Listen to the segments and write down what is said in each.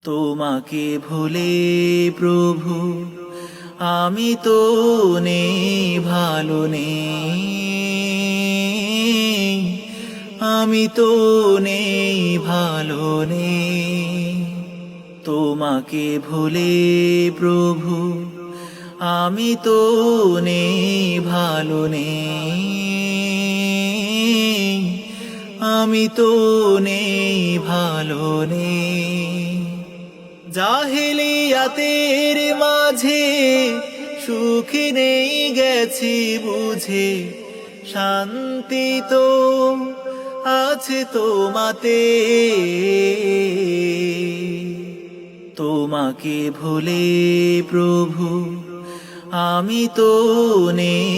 তোমাকে ভুলে প্রভু আমি তো নেই ভালো নেই, আমি তো নেই ভালো নেই। তোমাকে ভুলে প্রভু আমি তো নেই ভালো নেই, আমি তো নেই ভালো নেই। জাহেলিয়াতের মাঝে সুখী নেই গেছি বুঝে, শান্তি তো আছে তোমাতে। তোমাকে ভুলে প্রভু আমি তো নেই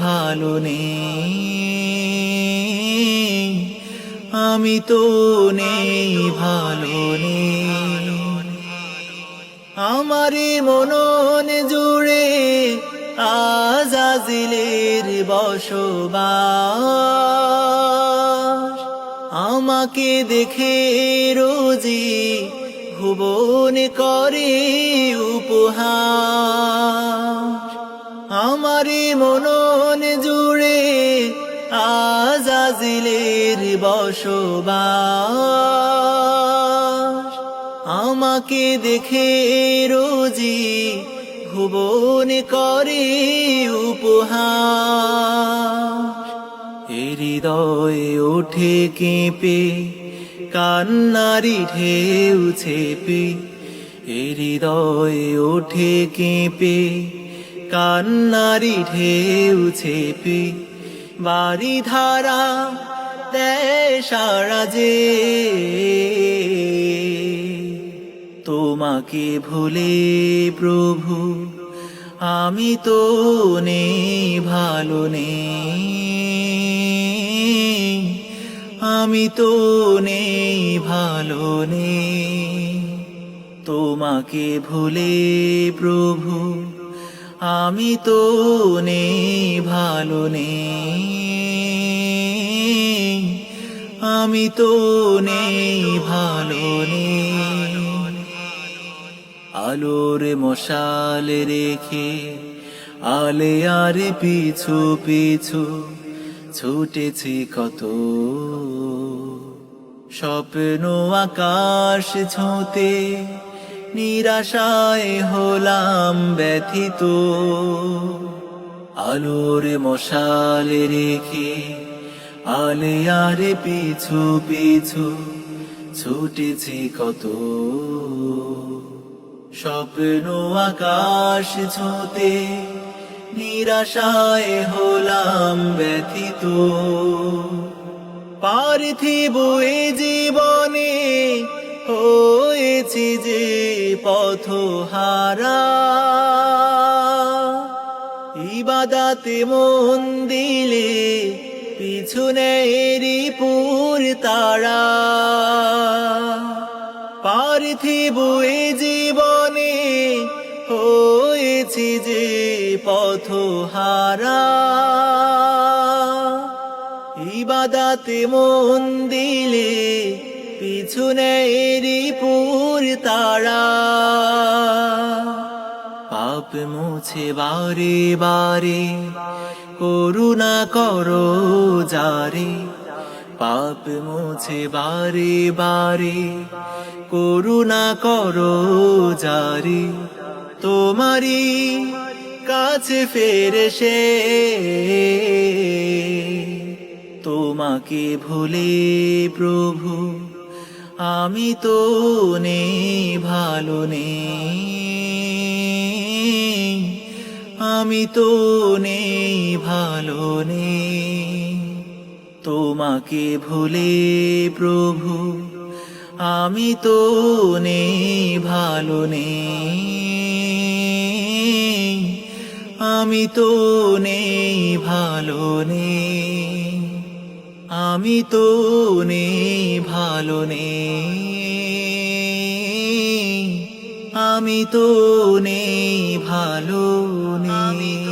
ভালো নেই, আমি তো নেই ভালো নেই। আমারে মনন জুড়ে আজাজিলের বসবাস, আমাকে দেখে রোজি ভুবন করে উপহাস। আমারে মনন জুড়ে আজাজিলের বসবাস, আমাকে দেখে রোজি ভুবন করে উপহাস। হৃদয়ে ওঠে কেঁপে কান্নারি ঢেউ ছেপে, হৃদয়ে ওঠে কেঁপে কান্নারি ঢেউ ছেপে। বাড়ি ধারা দেয় সারা যে, তোমাকে ভুলে প্রভু আমি তো নেই ভালো নেই, আমি তো নেই ভালো নেই। তোমাকে ভুলে প্রভু আমি তো নেই ভালো নেই, আমি তো নেই ভালো নেই। আলোর মশাল রেখে আলে আর পিছু পিছু ছুটেছি কত, স্বপ্ন আকাশ ছোঁতে নিরাশায় হলাম ব্যথিত। আলোর মশাল রেখে আলে আর পিছু পিছু ছুটেছি কত, স্বপ্ন আকাশ ছোঁতে নিরাশায় হলাম ব্যথিত। পার্থিব এ জীবনে হয়েছি যে পথহারা, ইবাদাতে মন দিলে পিছনেরই পুর তারা। পার্থিব এ জীবনে হয়েছি যে পথহারা, ইবাদাতে মন দিলে পিছনেরই পুর তারা। পাপ মুছে বারে বারে করুণা করো যারে, পাপ মুছে বারে বারে করুণা করো যারে। তোমারি কাছে ফেরে সে, তোমাকে ভুলে প্রভু আমি তো নেই ভালো নেই, আমি তো নেই ভালো নেই। তোমাকে ভুলে প্রভু আমি তো নেই ভালো নেই, আমি তো নেই ভালো নেই, আমি তো নেই ভালো নেই, আমি তো নেই ভালো নেই।